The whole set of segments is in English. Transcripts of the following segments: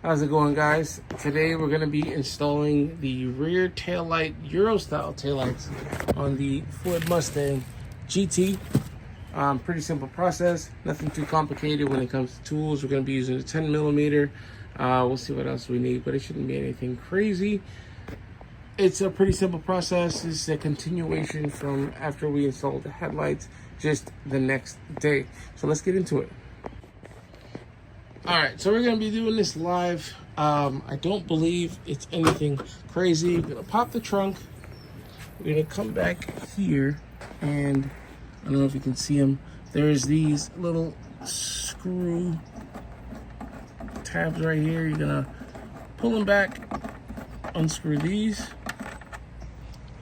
How's it going, guys? Today we're going to be installing the rear taillight Euro style taillights on the Ford Mustang GT. Pretty simple process, nothing too complicated when it comes to tools. We're going to be using a 10 millimeter. We'll see what else we need, but it shouldn't be anything crazy. It's a pretty simple process. This is a continuation from after we installed the headlights, just the next day. So let's get into it. All right, so we're gonna be doing this live. I don't believe it's anything crazy. We're gonna pop the trunk. We're gonna come back here, and I don't know if you can see them. There's these little screw tabs right here. You're gonna pull them back, unscrew these.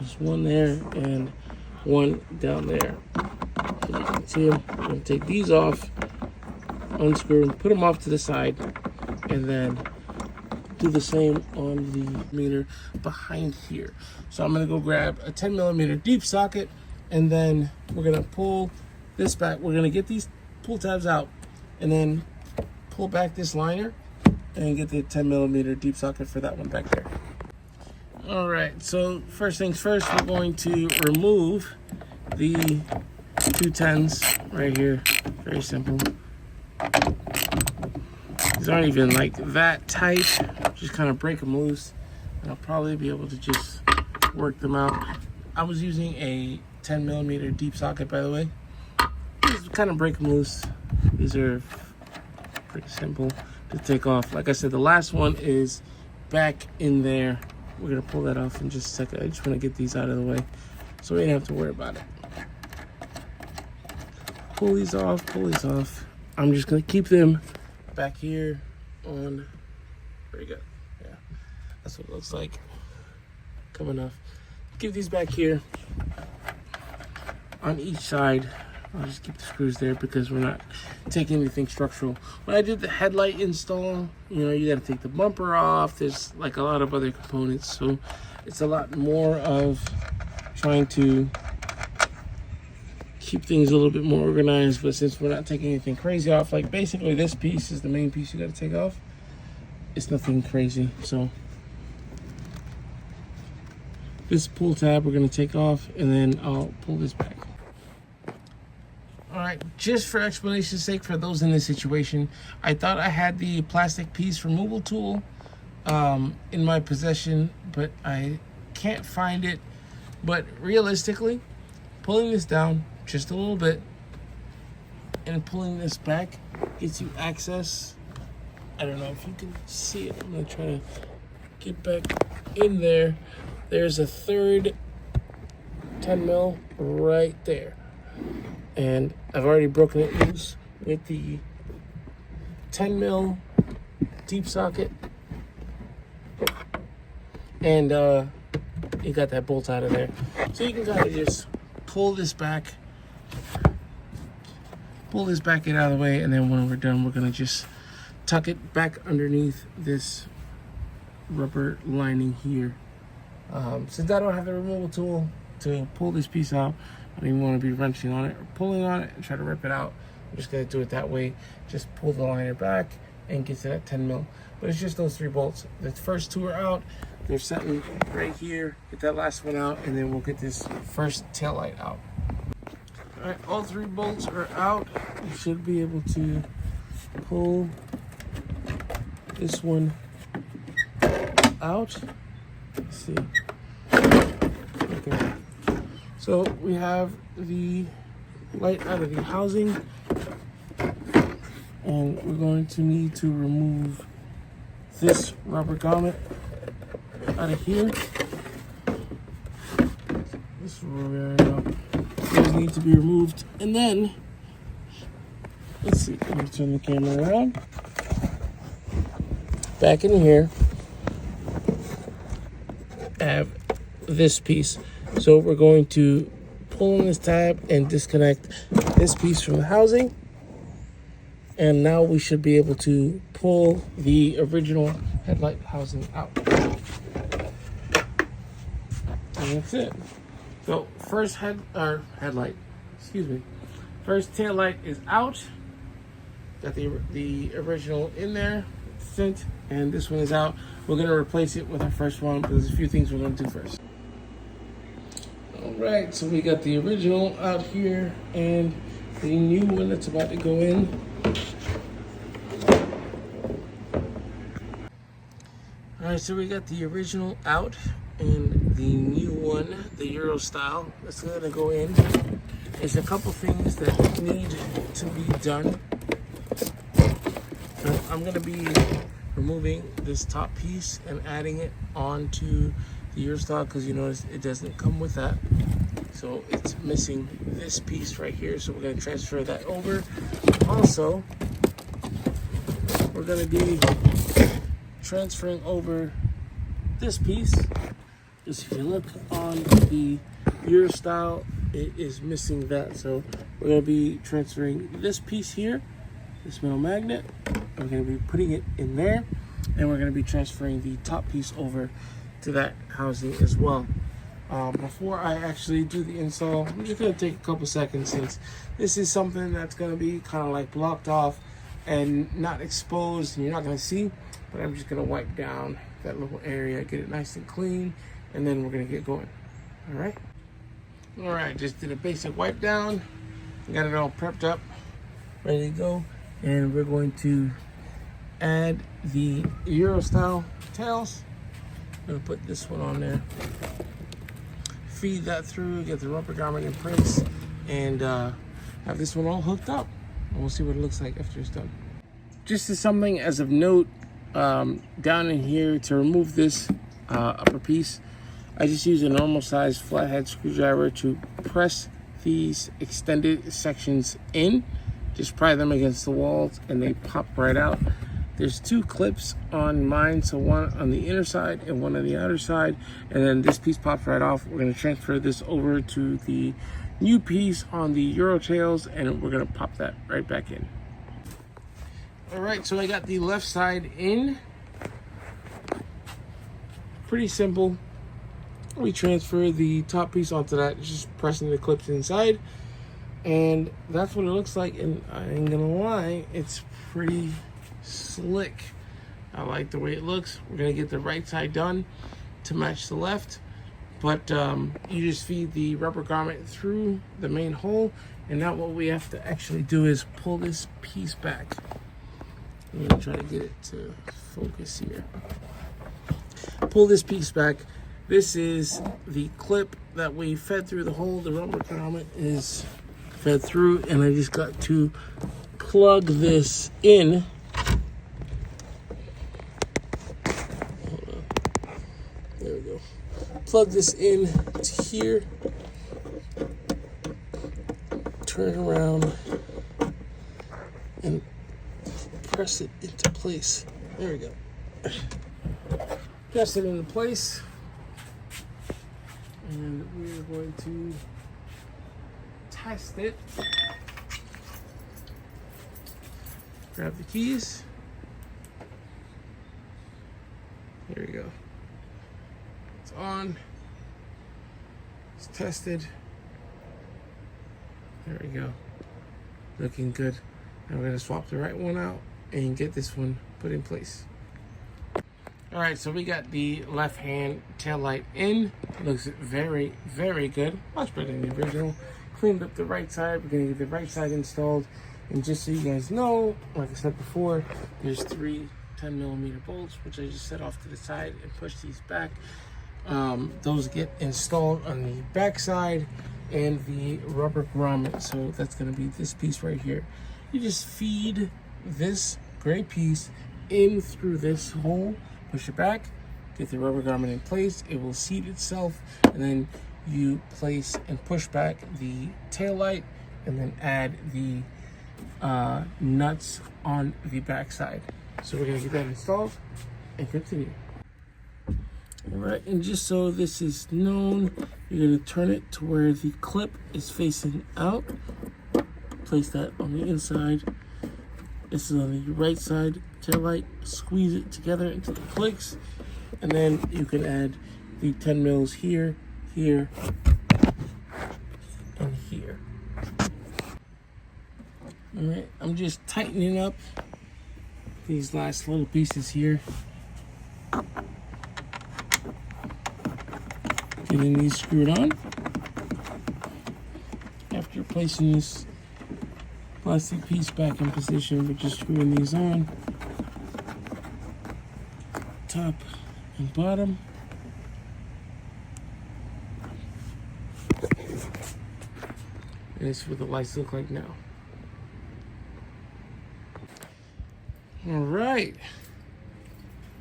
There's one there and one down there. So you can see them. I'm gonna take these off, unscrew them, put them off to the side, and then do the same on the meter behind here. So I'm gonna go grab a 10 millimeter deep socket, and then we're gonna pull this back. We're gonna get these pull tabs out and then pull back this liner and get the 10 millimeter deep socket for that one back there. All right, so first things first, we're going to remove the 210s right here. Very simple. These aren't even like that tight. Just kind of break them loose, and I'll probably be able to just work them out. I was using a 10 millimeter deep socket, by the way. Just kind of break them loose. These are pretty simple to take off. Like I said, the last one is back in there. We're gonna pull that off in just a second. I just want to get these out of the way so we don't have to worry about it. Pull these off, pull these off. I'm just gonna keep them back here on, very good. Yeah, that's what it looks like. Coming off. Keep these back here on each side. I'll just keep the screws there because we're not taking anything structural. When I did the headlight install, you got to take the bumper off. There's like a lot of other components, so it's a lot more of trying to keep things a little bit more organized. But since we're not taking anything crazy off, like basically this piece is the main piece you got to take off. It's nothing crazy. So this pull tab we're going to take off, and then I'll pull this back. All right, just for explanation's sake, for those in this situation, I thought I had the plastic piece removal tool in my possession, but I can't find it. But realistically, pulling this down just a little bit and pulling this back gets you access. I don't know if you can see it. I'm gonna try to get back in there. There's a third 10 mil right there. And I've already broken it loose with the 10 mil deep socket. And you got that bolt out of there. So you can kind of just pull this back get out of the way, and then when we're done, we're gonna just tuck it back underneath this rubber lining here. Since I don't have the removal tool to pull this piece out, I don't even want to be wrenching on it or pulling on it and try to rip it out. I'm just going to do it that way. Just pull the liner back and get to that 10 mil. But it's just those 3 bolts. The first 2 are out. They're sitting right here. Get that last one out, and then we'll get this first taillight out. All right, all 3 bolts are out. You should be able to pull this one out. Let's see. Okay. So we have the light out of the housing, and we're going to need to remove this rubber grommet out of here. This is where we are now. Those need to be removed, and then let's see. Let me turn the camera around. Back in here, I have this piece. So we're going to pull on this tab and disconnect this piece from the housing. And now we should be able to pull the original headlight housing out. And that's it. So first first tail light is out. Got the original in there. 60%, and this one is out. We're gonna replace it with our first one, but there's a few things we're gonna do first. All right, so we got the original out here and the new one that's about to go in. All right, so we got the original out and the new one, the Euro style, that's gonna go in. There's a couple things that need to be done. So I'm gonna be removing this top piece and adding it onto the Euro style because you notice it doesn't come with that. So it's missing this piece right here. So we're gonna transfer that over. Also, we're gonna be transferring over this piece. Just if you look on the Euro style, it is missing that. So we're gonna be transferring this piece here, this metal magnet. We're gonna be putting it in there, and we're gonna be transferring the top piece over to that housing as well. Before I actually do the install, I'm just gonna take a couple seconds since this is something that's gonna be kind of like blocked off and not exposed and you're not gonna see, but I'm just gonna wipe down that little area, get it nice and clean, and then we're gonna get going. All right, just did a basic wipe down, got it all prepped up, ready to go, and we're going to add the Euro style tails. I'm gonna put this one on there, feed that through, get the rubber garment in place, and have this one all hooked up. And we'll see what it looks like after it's done. Just as something as of note, down in here to remove this upper piece, I just use a normal size flathead screwdriver to press these extended sections in. Just pry them against the walls and they pop right out. There's two clips on mine, so one on the inner side and one on the outer side, and then this piece pops right off. We're gonna transfer this over to the new piece on the Euro tails, and we're gonna pop that right back in. All right, so I got the left side in. Pretty simple. We transfer the top piece onto that, just pressing the clips inside, and that's what it looks like. And I ain't gonna lie, it's pretty slick. I like the way it looks. We're gonna get the right side done to match the left, but you just feed the rubber garment through the main hole, and now what we have to actually do is pull this piece back. I'm gonna try to get it to focus here. Pull this piece back. This is the clip that we fed through the hole. The rubber garment is fed through, and I just got to plug this in. There we go. Plug this in to here. Turn around and press it into place. There we go. Press it into place. And we're going to test it. Grab the keys. Here we go. It's on. It's tested. There we go. Looking good. Now we're gonna swap the right one out and get this one put in place. All right, so we got the left hand tail light in. Looks very, very good. Much better than the original. Cleaned up the right side. We're gonna get the right side installed. And just so you guys know, like I said before, there's 3 10mm bolts, which I just set off to the side and push these back. Those get installed on the back side and the rubber grommet. So that's gonna be this piece right here. You just feed this gray piece in through this hole, push it back, get the rubber garment in place, it will seat itself, and then you place and push back the tail light and then add the nuts on the back side. So we're gonna get that installed and continue. All right, and just so this is known, you're gonna turn it to where the clip is facing out. Place that on the inside. This is on the right side tail light. Squeeze it together until it clicks, and then you can add the 10 mils here, here, and here. All right, I'm just tightening up these last little pieces here. Getting these screwed on. After placing this plastic piece back in position, we're just screwing these on. Top and bottom. And this is what the lights look like now. All right.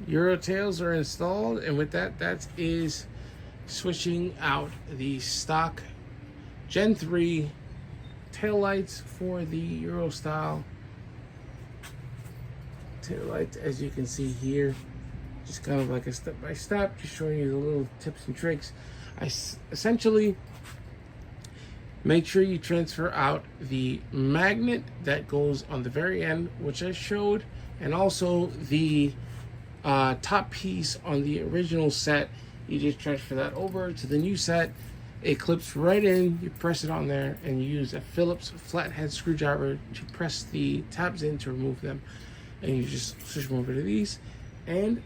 Euro tails are installed, and with that, that is switching out the stock Gen 3 taillights for the Euro style taillights. As you can see here, just kind of like a step-by-step, just showing you the little tips and tricks. I essentially make sure you transfer out the magnet that goes on the very end, which I showed, and also the top piece on the original set. You just transfer that over to the new set. It clips right in. You press it on there, and you use a Phillips flathead screwdriver to press the tabs in to remove them. And you just switch them over to these, and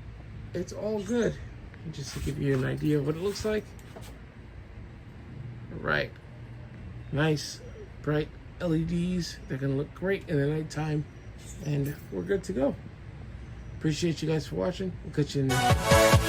it's all good. And just to give you an idea of what it looks like. Right. Nice, bright LEDs. They're gonna look great in the nighttime, and we're good to go. Appreciate you guys for watching. We'll catch you in the next one.